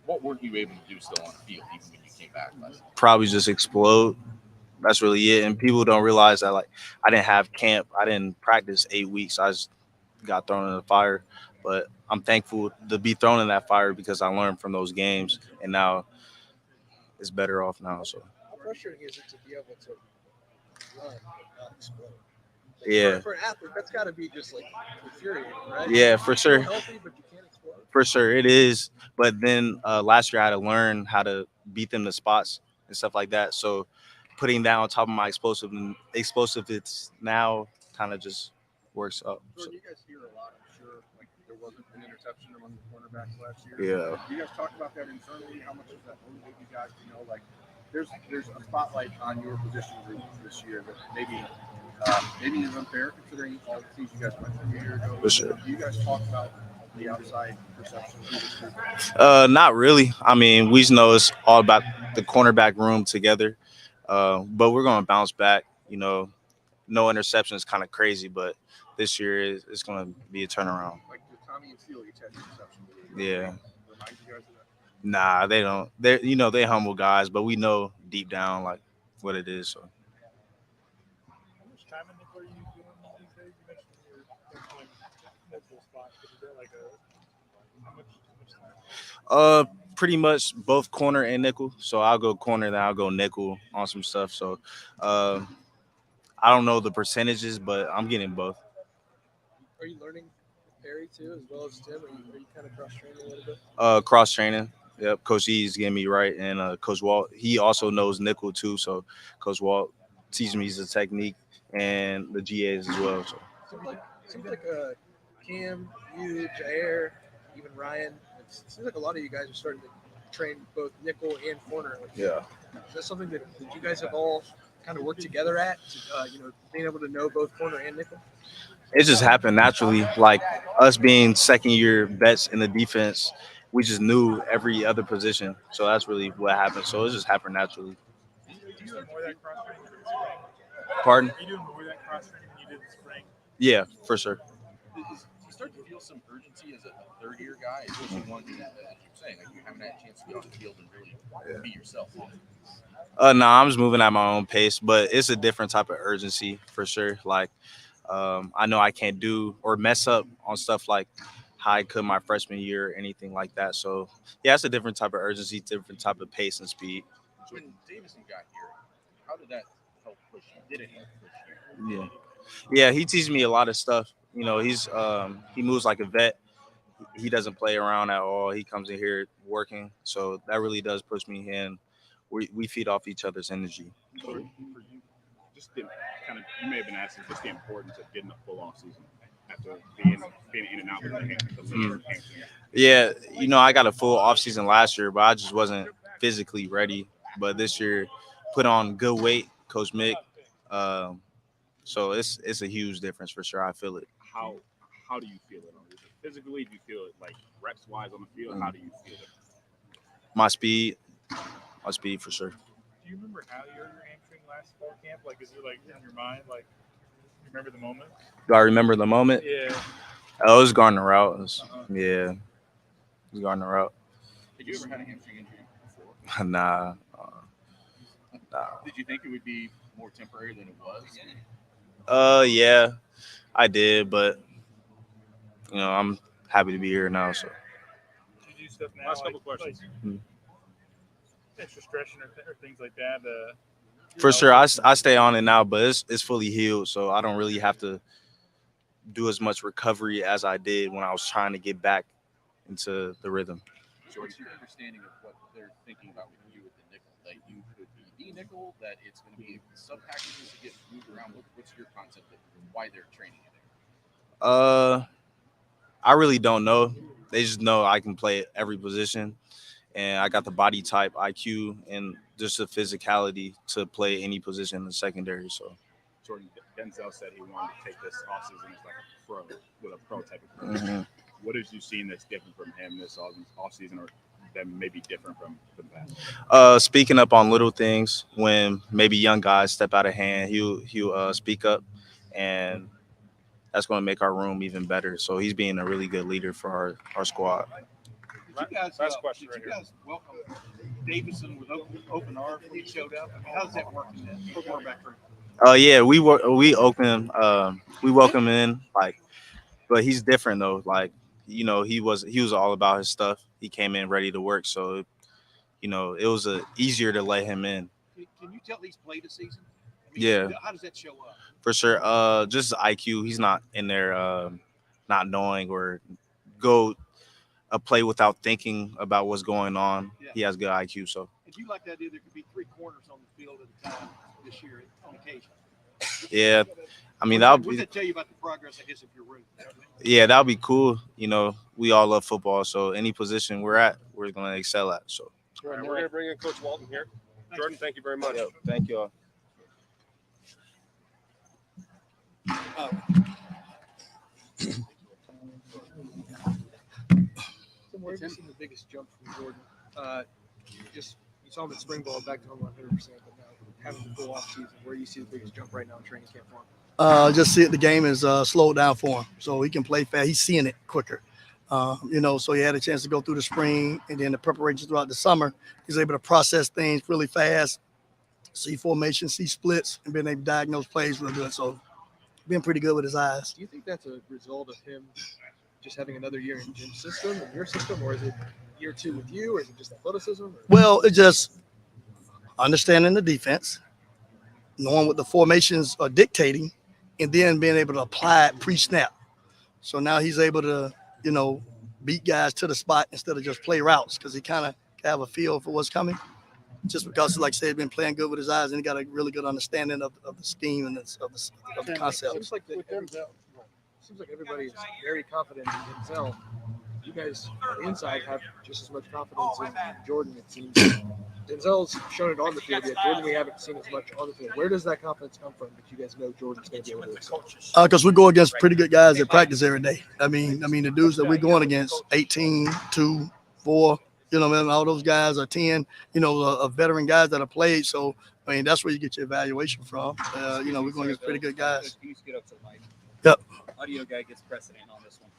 What weren't you able to do still on the field, even when you came back last year? Probably just explode. That's really it. And people don't realize that like I didn't have camp. I didn't practice 8 weeks. I just got thrown in the fire. But I'm thankful to be thrown in that fire because I learned from those games, and now it's better off now. So How frustrating is it to be able to run but not explode? Like yeah, for an athlete, that's got to be just like infuriating, right? yeah, for You're sure. healthy, but you can't explode. For sure, it is. But then last year I had to learn how to beat them to spots and stuff like that. So putting that on top of my explosive, it's now kind of just works up. So Jordan, you guys hear a lot, I'm sure, like there wasn't an interception among the cornerbacks last year. yeah, Do you guys talk about that internally? How much does that motivate you guys to know, like, there's a spotlight on your position group this year that maybe is unfair considering all the things you guys went through a year ago. for sure. Do you guys talk about the outside perception of this group? Not really. I mean, we just know it's all about the cornerback room together. But we're gonna bounce back. No interception is kind of crazy, but this year it's gonna be a turnaround. Like the Tommy and Steele each had interception. Yeah. Remind you guys of that. Nah, they don't. They humble guys, but we know deep down like what it is. So How much time in nickel are you doing these days? You mentioned you're playing multiple spots, but is there like a how much time? pretty much both corner and nickel. So I'll go corner, then I'll go nickel on some stuff. So uh, I don't know the percentages, but I'm getting both. Are you learning with Perry too, as well as Tim? Are you kind of cross training a little bit? Cross training. Yep, Coach E's getting me right, and Coach Walt he also knows nickel too. So Coach Walt teaches me the technique and the GAs as well. So Seems like Cam, you, Jair, even Ryan. It seems like a lot of you guys are starting to train both nickel and corner. Like, yeah. is that something that you guys have all kind of worked together at? Being able to know both corner and nickel. It just happened naturally. Like us being second year vets in the defense, we just knew every other position. So that's really what happened. So it just happened naturally. Do you do more of that cross training than the spring? Pardon? Are you doing more of that cross training than you did in the spring? Yeah, for sure. Do you start to feel some urgency as a third year guy, especially one who, as you're saying, like you haven't had a chance to be on the field and really be yourself? No, I'm just moving at my own pace, but it's a different type of urgency for sure. Like, I know I can't do or mess up on stuff like how I could my freshman year or anything like that. So, yeah, it's a different type of urgency, different type of pace and speed. When Davison got here, how did that help push you? Did it help push you? Yeah. Yeah, he teaches me a lot of stuff. He moves like a vet. He doesn't play around at all. He comes in here working, so that really does push me in. We feed off each other's energy. For you, just the kind of you may have been asking just the importance of getting a full off season after being in and out with the liver hamstring. Yeah, I got a full off season last year, but I just wasn't physically ready. But this year, put on good weight, Coach Mick. Um, so it's a huge difference for sure. I feel it. How do you feel it? Physically, do you feel it like reps wise on the field? How do you feel it? My speed, my speed for sure. Do you remember how your hamstring last fall camp? Like, is it like in your mind? Like, you remember the moment? Do I remember the moment? Yeah. Oh, it was Gardner route. Yeah, it was Gardner route. Had you ever had a hamstring injury before? Nah. Did you think it would be more temporary than it was? Yeah, I did, but I'm happy to be here now. So Do you do stuff now? Last couple questions. Like extra stretching or things like that. for sure, I stay on it now, but it's fully healed, so I don't really have to do as much recovery as I did when I was trying to get back into the rhythm. So what's your understanding of what they're thinking about with you with the nickel? That you could be the nickel, that it's going to be sub packages to get moved around. What's your concept of why they're training you there? I really don't know. They just know I can play every position, and I got the body type, IQ, and just the physicality to play any position in the secondary. So Jordan Denzel said he wanted to take this offseason as like a pro with a pro type of coach. What have you seen that's different from him this offseason, or that may be different from the past? Speaking up on little things when maybe young guys step out of hand, he'll speak up, and that's going to make our room even better. So he's being a really good leader for our squad. Last question right did you guys welcome Davison with open arms when he showed up? I mean, how does that work in the quarterback room? Yeah, we welcome him in, like, but he's different though. Like, he was all about his stuff. He came in ready to work, so it was easier to let him in. Can you tell he's played a season? I mean, Yeah, how does that show up? for sure. Just IQ. He's not in there, not knowing or go a play without thinking about what's going on. Yeah. He has good IQ, so. And you like the idea there could be 3 corners on the field at a time this year on occasion? Yeah, I mean what does that tell you about the progress, I guess, of your room? yeah, that'll be cool. We all love football, so any position we're at, we're gonna excel at. So. All right, we're going to bring in Coach Walton here. Jordan, thank you very much. Yeah, thank you all. Tim, where have you seen the biggest jump from Jordan? You saw him at spring ball back to him 100%, but now having the full off season, where do you see the biggest jump right now in training camp for him? Just see it. The game is slowed down for him, so he can play fast. He's seeing it quicker. So he had a chance to go through the spring and then the preparation throughout the summer. He's able to process things really fast, see formation, see splits, and being able to diagnose plays real good. So been pretty good with his eyes. Do you think that's a result of him just having another year in Jim's system, in your system, or is it year 2 with you, or is it just athleticism? Well, it's just understanding the defense, knowing what the formations are dictating, and then being able to apply it pre-snap. So now he's able to, beat guys to the spot instead of just play routes, because he kind of have a feel for what's coming. Just because, like I said, he's been playing good with his eyes, and he got a really good understanding of the scheme and of the concept. Seems like everybody is very confident in Denzel. You guys on the inside have just as much confidence in Jordan, it seems. Denzel's shown it on the field yet. Jordan, we haven't seen as much on the field. Where does that confidence come from that you guys know Jordan's going to be able to do it? Because we go against pretty good guys at practice every day. I mean, the dudes that we're going against, 18, 2, 4, all those guys are 10, veteran guys that have played. So, I mean, that's where you get your evaluation from. We're going against pretty good guys. Yep. Audio guy gets precedent on this one.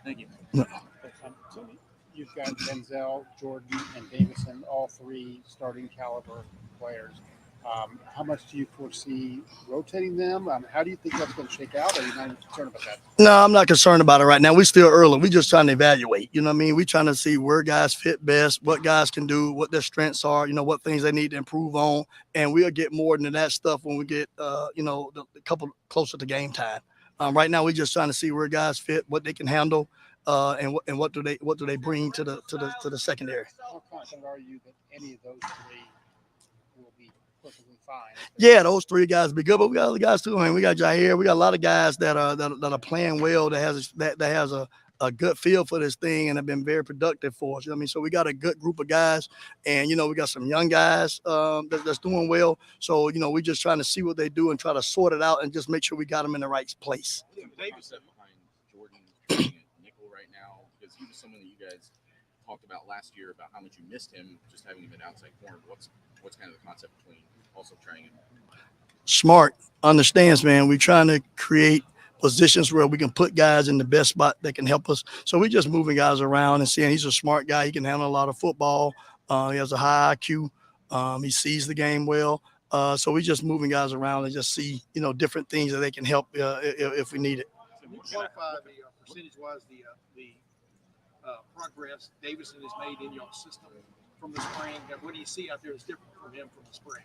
Thank you. No. You've got Denzel, Jordan, and Davison, all 3 starting caliber players. How much do you foresee rotating them? How do you think that's going to shake out? Are you not concerned about that? No, I'm not concerned about it right now. We're still early. We're just trying to evaluate. You know what I mean? We're trying to see where guys fit best, what guys can do, what their strengths are, what things they need to improve on. And we'll get more into that stuff when we get, the couple closer to game time. Right now, we're just trying to see where guys fit, what they can handle. And what do they bring to the secondary? How confident are you that any of those 3 will be perfectly fine? Yeah, those 3 guys be good, but we got other guys too. I mean, we got Jair. We got a lot of guys that are playing well. That has a good feel for this thing and have been very productive for us. So we got a good group of guys, and we got some young guys that's doing well. So we're just trying to see what they do and try to sort it out and just make sure we got them in the right place. Davison behind Jordan training at nickel right now, because he was someone that you guys talked about last year about how much you missed him just having him at outside corner. What's kind of the concept between also trying him? Smart, understands, man. We're trying to create positions where we can put guys in the best spot that can help us. So we're just moving guys around and seeing he's a smart guy. He can handle a lot of football. He has a high IQ. He sees the game well. So we're just moving guys around and just see, different things that they can help if we need it. Can you quantify percentage-wise the progress Davison has made in your system from the spring? What do you see out there that's different from him from the spring?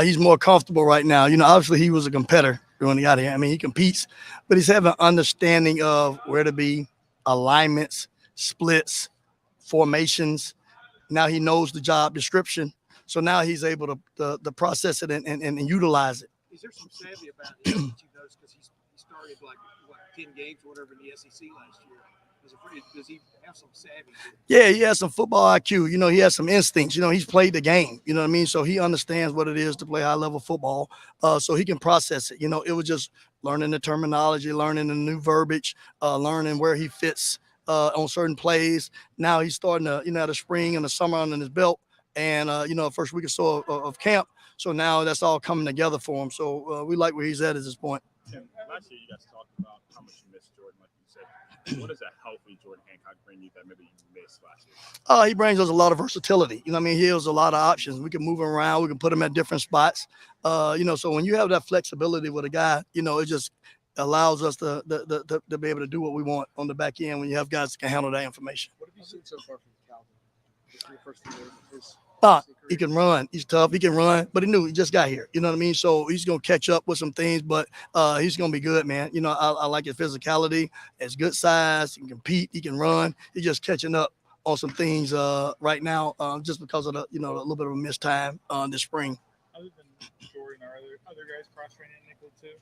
He's more comfortable right now. Obviously he was a competitor when he got here. I mean, he competes, but he's having an understanding of where to be, alignments, splits, formations. Now he knows the job description. So now he's able to process it and utilize it. Is there some savvy about him that you noticed, because he started 10 games or whatever in the SEC last year? Does he have some savvy? Yeah, he has some football IQ. He has some instincts. He's played the game. You know what I mean? So he understands what it is to play high-level football. So he can process it. It was just learning the terminology, learning the new verbiage, learning where he fits on certain plays. Now he's starting to, the spring and the summer under his belt. And, first week or so of camp. So now that's all coming together for him. So we like where he's at this point. Tim, last year you guys talked about how much you missed Jordan, like you said. What does a healthy Jordan Hancock bring you that maybe you missed last year? He brings us a lot of versatility. You know what I mean? He has a lot of options. We can move him around. We can put him at different spots. So when you have that flexibility with a guy, it just allows us to be able to do what we want on the back end when you have guys that can handle that information. What have you seen so far from Calvin? Just in the first 2 years of his He can run. He's tough. He can run, but he just got here. You know what I mean? So he's going to catch up with some things, but he's going to be good, man. I like his physicality. His good size. He can compete. He can run. He's just catching up on some things right now just because of a little bit of a missed time this spring. Other than Jordan, are other guys cross-training nickel too?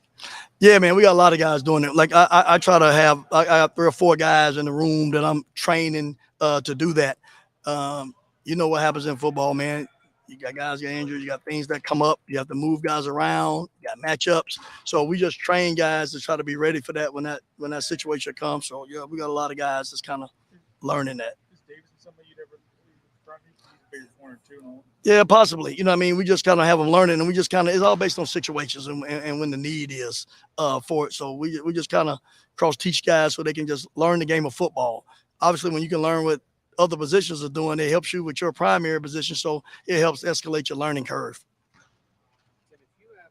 Yeah, man, we got a lot of guys doing it. Like I try to have I have 3 or 4 guys in the room that I'm training to do that. You know what happens in football, man. You got guys get injured. You got things that come up. You have to move guys around. You got matchups. So we just train guys to try to be ready for that when that situation comes. So yeah, we got a lot of guys that's kind of learning that. Is Davidson somebody you'd ever front? He's a bigger corner too. Yeah, possibly. You know what I mean? We just kind of have them learning, and we just kind of, it's all based on situations and when the need is for it. So we just kind of cross teach guys so they can just learn the game of football. Obviously, when you can learn what other positions are doing, it helps you with your primary position. So it helps escalate your learning curve. Tim, if you have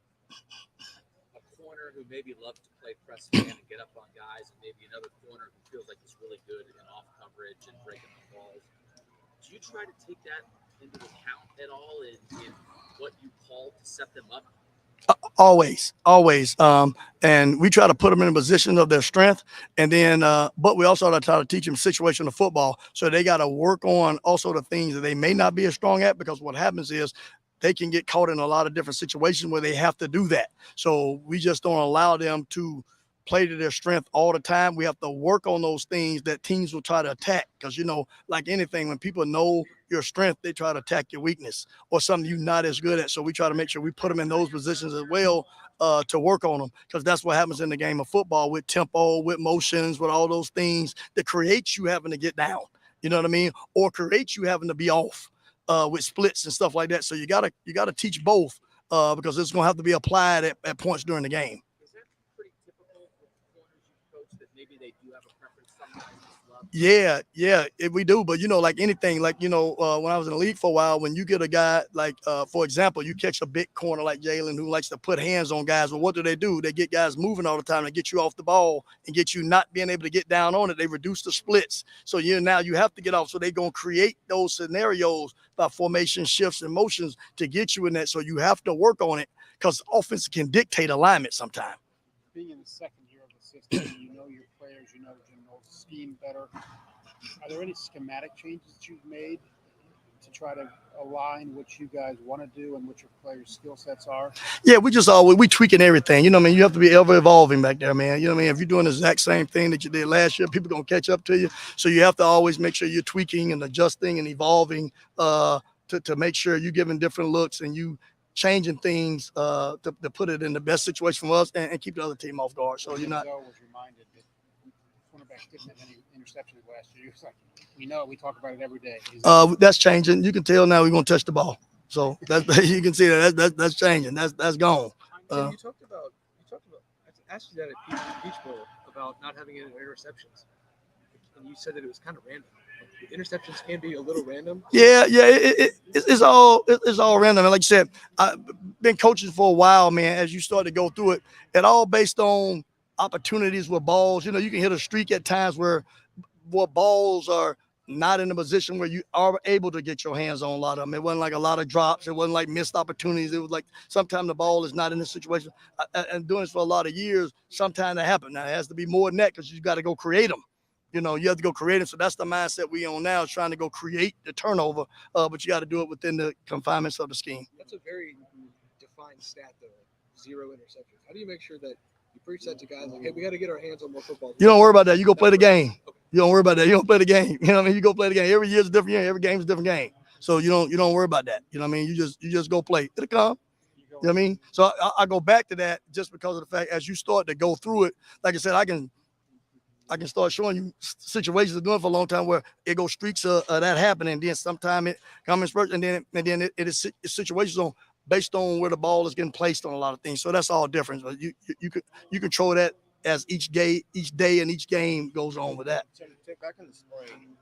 a corner who maybe loves to play press man and get up on guys, and maybe another corner who feels like he's really good in off coverage and breaking the balls, do you try to take that into account at all in what you call to set them up? Always. And we try to put them in a position of their strength. And then, but we also try to teach them situational football. So they got to work on also the things that they may not be as strong at, because what happens is they can get caught in a lot of different situations where they have to do that. So we just don't allow them to play to their strength all the time. We have to work on those things that teams will try to attack. Because, like anything, when people know your strength, they try to attack your weakness or something you're not as good at. So we try to make sure we put them in those positions as well to work on them, because that's what happens in the game of football with tempo, with motions, with all those things that creates you having to get down, you know what I mean? Or creates you having to be off with splits and stuff like that. So you gotta teach both because it's going to have to be applied at points during the game. Maybe they do have a preference sometimes. Yeah, we do. But, like anything, like, when I was in the league for a while, when you get a guy like, for example, you catch a big corner like Jalen who likes to put hands on guys. Well, what do? They get guys moving all the time to get you off the ball and get you not being able to get down on it. They reduce the splits. So now you have to get off. So they're going to create those scenarios by formation shifts and motions to get you in that. So you have to work on it because offense can dictate alignment sometimes. Being in the second year of the system, you know your players, you know the scheme better. Are there any schematic changes that you've made to try to align what you guys want to do and what your players' skill sets are? Yeah, we tweaking everything. You have to be ever evolving back there, man. If you're doing the exact same thing that you did last year, people gonna catch up to you. So you have to always make sure you're tweaking and adjusting and evolving to make sure you're giving different looks and you changing things to put it in the best situation for us and keep the other team off guard. So you're not. I was reminded that cornerbacks didn't have any interceptions last year. It's like, we talk about it every day. That's changing. You can tell now we're gonna touch the ball. So you can see that's changing. That's gone. You talked about. I asked you that at Peach Bowl about not having any interceptions, and you said that it was kind of random. The interceptions can be a little random. Yeah, it's all random. And like you said, I've been coaching for a while, man. As you start to go through it, it all based on opportunities with balls. You can hit a streak at times where balls are not in a position where you are able to get your hands on a lot of them. It wasn't like a lot of drops. It wasn't like missed opportunities. It was like sometimes the ball is not in a situation. And doing this for a lot of years, sometimes that happens. Now, it has to be more than that because you got to go create them. You have to go create it. So that's the mindset we on now, is trying to go create the turnover, but you got to do it within the confinements of the scheme. That's a very defined stat, though. 0 interceptions. How do you make sure that you preach that to guys like, hey, we got to get our hands on more football? You don't worry about that. You go play the game. Okay. You don't worry about that. You don't play the game. You know what I mean? You go play the game. Every year's a different year. Every game's a different game. So you don't worry about that. You know what I mean? You just go play. It'll come. You know what I mean? So I go back to that just because of the fact as you start to go through it, like I said, I can start showing you situations of doing it for a long time where it goes streaks of that happening, and then sometime it comes in spurts, and then it is situations based on where the ball is getting placed on a lot of things. So that's all different. But you control that as each day and each game goes on with that. Back in the spring,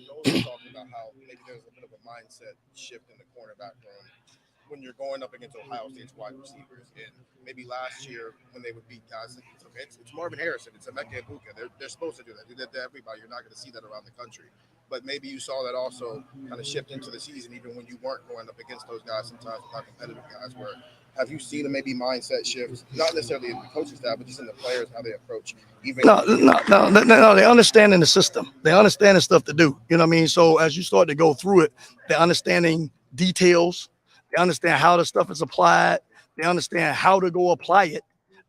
those were talking about how maybe there's a bit of a mindset shift in the cornerback room when you're going up against Ohio State's wide receivers. And maybe last year when they would beat guys, it's Marvin Harrison, it's Emeka Egbuka. They're supposed to do that. Do that to everybody. You're not going to see that around the country. But maybe you saw that also kind of shift into the season, even when you weren't going up against those guys sometimes without competitive guys. Where have you seen a maybe mindset shift, not necessarily in the coaching staff, but just in the players, how they approach even? No. They understand in the system. They understand the stuff to do. You know what I mean? So as you start to go through it, they're understanding details. They understand how the stuff is applied. They understand how to go apply it.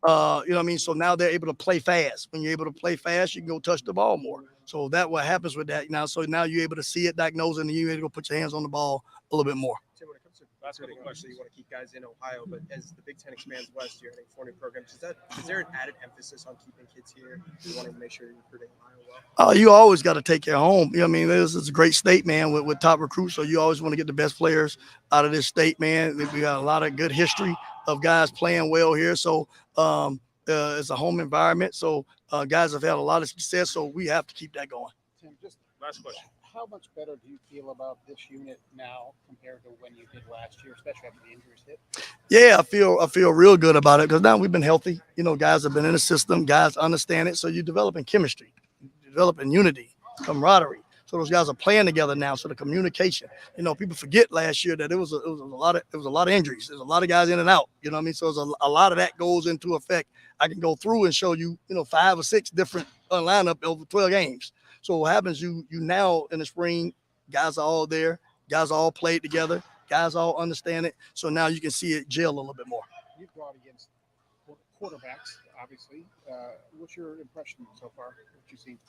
You know what I mean? So now they're able to play fast. When you're able to play fast, you can go touch the ball more. So that what happens with that now. So now you're able to see it, diagnose it, and you're able to go put your hands on the ball a little bit more. Tim, when it comes to recruiting, obviously you want to keep guys in Ohio, but as the Big Ten expands west, you're adding 40 programs. Is there an added emphasis on keeping kids here? You want to make sure you're recruiting Ohio well? You always got to take care home. You know what I mean? This is a great state, man, with top recruits. So you always want to get the best players out of this state, man. We got a lot of good history of guys playing well here. So it's a home environment. So guys have had a lot of success. So we have to keep that going. Tim, just last question. How much better do you feel about this unit now compared to when you did last year, especially after the injuries hit? Yeah, I feel real good about it because now we've been healthy. You know, guys have been in the system. Guys understand it. So you're developing chemistry, you're developing unity, camaraderie. So those guys are playing together now. So the communication. You know, people forget last year that it was a lot of injuries. There's a lot of guys in and out. You know what I mean? So there's a lot of that goes into effect. I can go through and show you, 5 or 6 different lineup over 12 games. So what happens, you now in the spring, guys are all there, guys all played together, guys all understand it. So now you can see it gel a little bit more. You've gone against quarterbacks, obviously. What's your impression so far? What you've seen?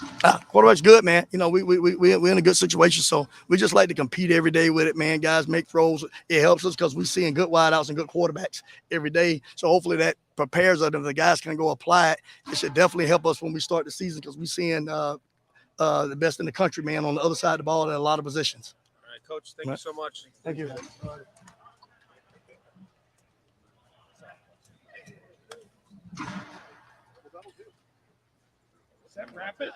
Quarterback's good, man. You know, we're in a good situation. So we just like to compete every day with it, man. Guys make throws. It helps us because we're seeing good wideouts and good quarterbacks every day. So hopefully that prepares us. If the guys can go apply it, it should definitely help us when we start the season because we're seeing the best in the country, man, on the other side of the ball in a lot of positions. All right, Coach, thank you so much. Thank you. Is that rapid?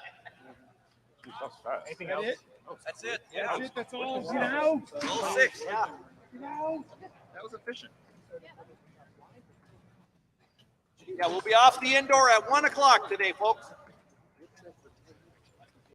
Anything else? That's it. Yeah. That's all. Get out. All 6. Yeah. That was efficient. Yeah, we'll be off the indoor at 1 o'clock today, folks.